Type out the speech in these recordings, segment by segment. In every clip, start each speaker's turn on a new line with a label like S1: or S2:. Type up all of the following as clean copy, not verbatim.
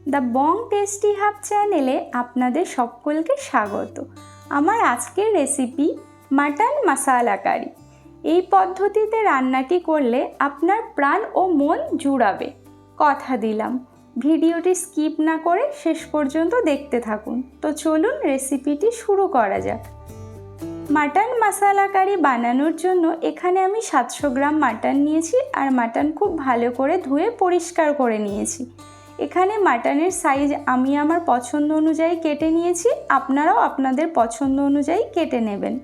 S1: The Bong tasty hub চ্যানেলে আপনাদের সকলকে স্বাগত। আমার আজকের রেসিপি মাটন মশালা কারি। এই পদ্ধতিতে রান্নাটি করলে আপনার প্রাণ ও মন জুড়াবে, কথা দিলাম। ভিডিওটি স্কিপ না করে শেষ পর্যন্ত দেখতে থাকুন। তো চলুন রেসিপিটি শুরু করা যাক। মাটন মশালা কারি বানানোর জন্য এখানে আমি 700 গ্রাম মাটন নিয়েছি, আর মাটন খুব ভালো করে ধুয়ে পরিষ্কার করে নিয়েছি। এখানে মাটনের সাইজ আমি আমার পছন্দ অনুযায়ী কেটে নিয়েছি, আপনারাও আপনাদের পছন্দ অনুযায়ী কেটে নেবেন।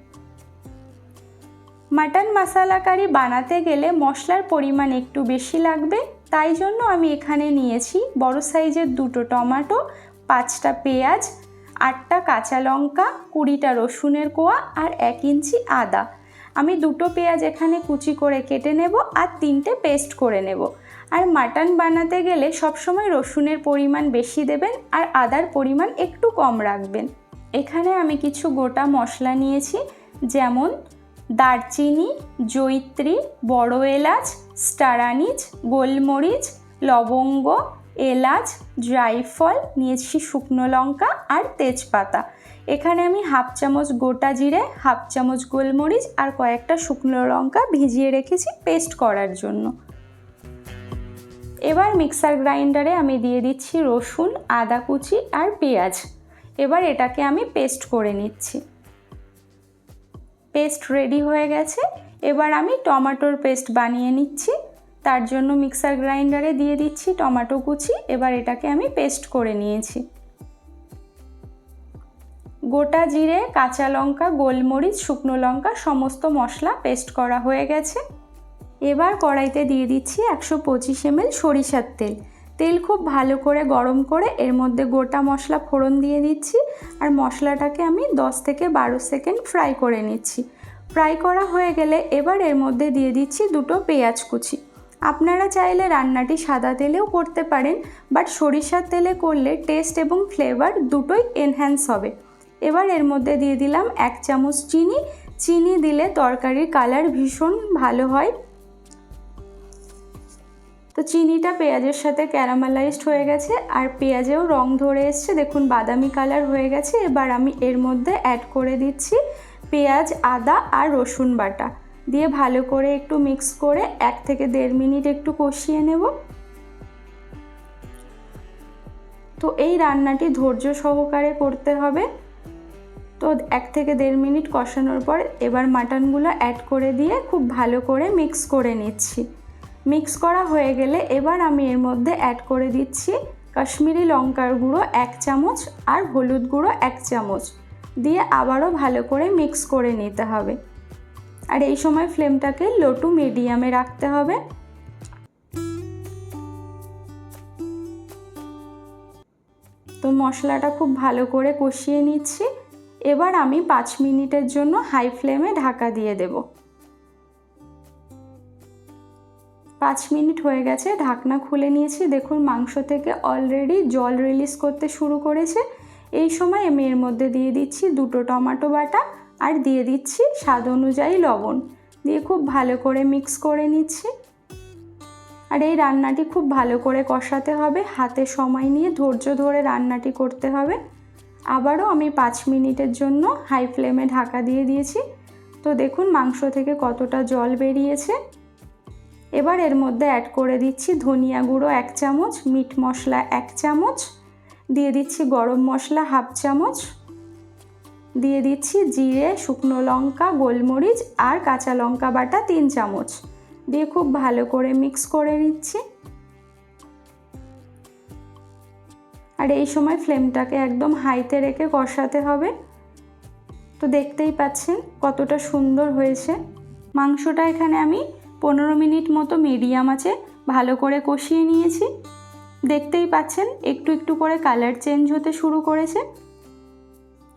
S1: মাটন মশালা কারি বানাতে গেলে মশলার পরিমাণ একটু বেশি লাগবে, তাই জন্য আমি এখানে নিয়েছি বড় সাইজের 2টো টমেটো, 5টা পেঁয়াজ, 8টা কাঁচা লঙ্কা, 20টা রসুনের কোয়া আর 1 ইঞ্চি আদা। আমি 2টো পেঁয়াজ এখানে কুচি করে কেটে নেব আর 3টে পেস্ট করে নেব। আর মাটন বানাতে গেলে সবসময় রসুনের পরিমাণ বেশি দেবেন আর আদার পরিমাণ একটু কম রাখবেন। এখানে আমি কিছু গোটা মশলা নিয়েছি, যেমন দারচিনি, জয়িত্রী, বড় এলাচ, স্টার আনিজ, গোলমরিচ, লবঙ্গ, এলাচ, জায়ফল নিয়েছি, শুকনো লঙ্কা আর তেজপাতা। এখানে আমি 1/2 চামচ গোটা জিরে, 1/2 চামচ গোলমরিচ আর কয়েকটা শুকনো লঙ্কা ভিজিয়ে রেখেছি পেস্ট করার জন্য। এবার মিক্সার গ্রাইন্ডারে আমি দিয়ে দিচ্ছি রসুন, আদা কুচি আর পেঁয়াজ। এবার এটাকে আমি পেস্ট করে নিচ্ছি। পেস্ট রেডি হয়ে গেছে। এবার আমি টমেটোর পেস্ট বানিয়ে নিচ্ছি। তার জন্য মিক্সার গ্রাইন্ডারে দিয়ে দিচ্ছি টমেটো কুচি। এবার এটাকে আমি পেস্ট করে নিয়েছি। গোটা জিরে, কাঁচা লঙ্কা, গোলমরিচ, শুকনো লঙ্কা সমস্ত মশলা পেস্ট করা হয়ে গেছে। এবার কড়াইতে দিয়ে দিচ্ছি 125 ml সরিষার তেল। তেল খুব ভালো করে গরম করে এর মধ্যে গোটা মশলা ফোড়ন দিয়ে দিচ্ছি, আর মশলাটাকে আমি 10 থেকে 12 সেকেন্ড ফ্রাই করে নিচ্ছি। ফ্রাই করা হয়ে গেলে এবার এর মধ্যে দিয়ে দিচ্ছি 2টো পেঁয়াজ কুচি। আপনারা চাইলে রান্নাটি সাদা তেলেও করতে পারেন, বাট সরিষার তেলে করলে টেস্ট এবং ফ্লেভার দুটোই এনহ্যান্স হবে। এবার এর মধ্যে দিয়ে দিলাম 1 চামচ চিনি। চিনি দিলে তরকারির কালার ভীষণ ভালো হয়। তো চিনিটা পেঁয়াজের সাথে ক্যারামেলাইজড হয়ে গেছে, আর পেঁয়াজেও রং ধরে এসছে, দেখুন বাদামি কালার হয়ে গেছে। এবার আমি এর মধ্যে অ্যাড করে দিচ্ছি পেঁয়াজ, আদা আর রসুন বাটা দিয়ে ভালো করে একটু মিক্স করে 1 থেকে 1.5 মিনিট একটু কষিয়ে নেব। তো এই রান্নাটি ধৈর্য সহকারে করতে হবে। তো 1 থেকে 1.5 মিনিট কষানোর পর এবার মাটনগুলো অ্যাড করে দিয়ে খুব ভালো করে মিক্স করে নিচ্ছি। মিক্স করা হয়ে গেলে এবার আমি এর মধ্যে অ্যাড করে দিচ্ছি কাশ্মীরি লঙ্কার গুঁড়ো 1 চামচ আর হলুদ গুঁড়ো 1 চামচ দিয়ে আবারও ভালো করে মিক্স করে নিতে হবে। আর এই সময় ফ্লেমটাকে লো টু মিডিয়ামে রাখতে হবে। তো মশলাটা খুব ভালো করে কষিয়ে নিচ্ছি। এবার আমি 5 মিনিটের জন্য হাই ফ্লেমে ঢাকা দিয়ে দেব। 5 মিনিট হয়ে গেছে, ঢাকনা খুলে নিয়েছি। দেখুন মাংস থেকে অলরেডি জল রিলিজ করতে শুরু করেছে। এই সময় আমি এর মধ্যে দিয়ে দিচ্ছি 2টো টমেটো বাটা আর দিয়ে দিচ্ছি স্বাদ অনুযায়ী লবণ দিয়ে খুব ভালো করে মিক্স করে নিচ্ছি। আর এই রান্নাটি খুব ভালো করে কষাতে হবে, হাতে সময় নিয়ে ধৈর্য ধরে রান্নাটি করতে হবে। আবারও আমি 5 মিনিটের জন্য হাই ফ্লেমে ঢাকা দিয়ে দিয়েছি। তো দেখুন মাংস থেকে কতটা জল বেরিয়েছে। এবার এর মধ্যে অ্যাড করে দিচ্ছি ধনিয়া গুঁড়ো 1 চামচ, মিট মশলা 1 চামচ, দিয়ে দিচ্ছি গরম মশলা 1/2 চামচ, দিয়ে দিচ্ছি জিরে, শুকনো লঙ্কা, গোলমরিচ আর কাঁচা লঙ্কা বাটা 3 চামচ দিয়ে খুব ভালো করে মিক্স করে নিচ্ছি। আর এই সময় ফ্লেমটাকে একদম হাইতে রেখে কষাতে হবে। তো দেখতেই পাচ্ছেন কতটা সুন্দর হয়েছে মাংসটা। এখানে আমি 15 মিনিট মতো মিডিয়াম আঁচে ভালো করে কষিয়ে নিয়েছি। দেখতেই পাচ্ছেন একটু একটু করে কালার চেঞ্জ হতে শুরু করেছে।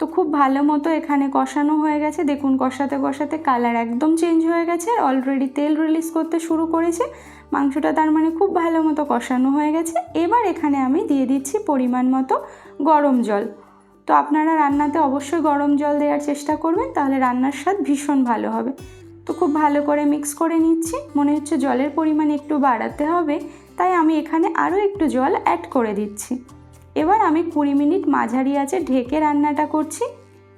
S1: তো খুব ভালো মতো এখানে কষানো হয়ে গেছে। দেখুন কষাতে কষাতে কালার একদম চেঞ্জ হয়ে গেছে আর অলরেডি তেল রিলিজ করতে শুরু করেছে। মাংসটা তার মানে খুব ভালো মতো কষানো হয়ে গেছে। এবার এখানে আমি দিয়ে দিচ্ছি পরিমাণ মতো গরম জল। তো আপনারা রান্নাতে অবশ্যই গরম জল দেওয়ার চেষ্টা করবেন, তাহলে রান্নার স্বাদ ভীষণ ভালো হবে। তো খুব ভালো করে মিক্স করে নিচ্ছি। মনে হচ্ছে জলের পরিমাণ একটু বাড়াতে হবে, তাই আমি এখানে আরও একটু জল অ্যাড করে দিচ্ছি। এবার আমি 20 মিনিট মাঝারি আঁচে ঢেকে রান্নাটা করছি।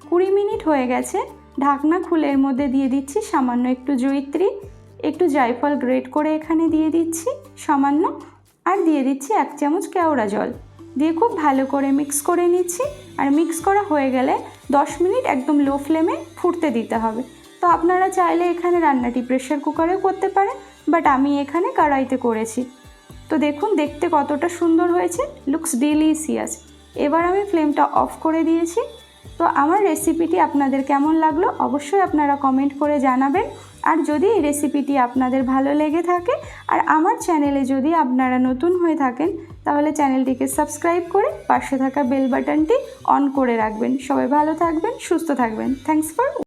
S1: 20 মিনিট হয়ে গেছে। ঢাকনা খুলে এর মধ্যে দিয়ে দিচ্ছি সামান্য একটু জয়িত্রী, একটু জায়ফল গ্রেট করে এখানে দিয়ে দিচ্ছি সামান্য, আর দিয়ে দিচ্ছি 1 চামচ কেওড়া জল দিয়ে খুব ভালো করে মিক্স করে নিচ্ছি। আর মিক্স করা হয়ে গেলে 10 মিনিট একদম লো ফ্লেমে ফুটতে দিতে হবে। তো আপনারা চাইলে এখানে রান্নাটি প্রেসার কুকারেও করতে পারেন, বাট আমি এখানে কড়াইতে করেছি। তো দেখুন দেখতে কতটা সুন্দর হয়েছে, লুকস ডিলিশিয়াস। এবার আমি ফ্লেমটা অফ করে দিয়েছি। তো আমার রেসিপিটি আপনাদের কেমন লাগলো অবশ্যই আপনারা কমেন্ট করে জানাবেন। আর যদি এই রেসিপিটি আপনাদের ভালো লেগে থাকে আর আমার চ্যানেলে যদি আপনারা নতুন হয়ে থাকেন তাহলে চ্যানেলটিকে সাবস্ক্রাইব করে পাশে থাকা বেল বাটনটি অন করে রাখবেন। সবাই ভালো থাকবেন, সুস্থ থাকবেন। Thanks for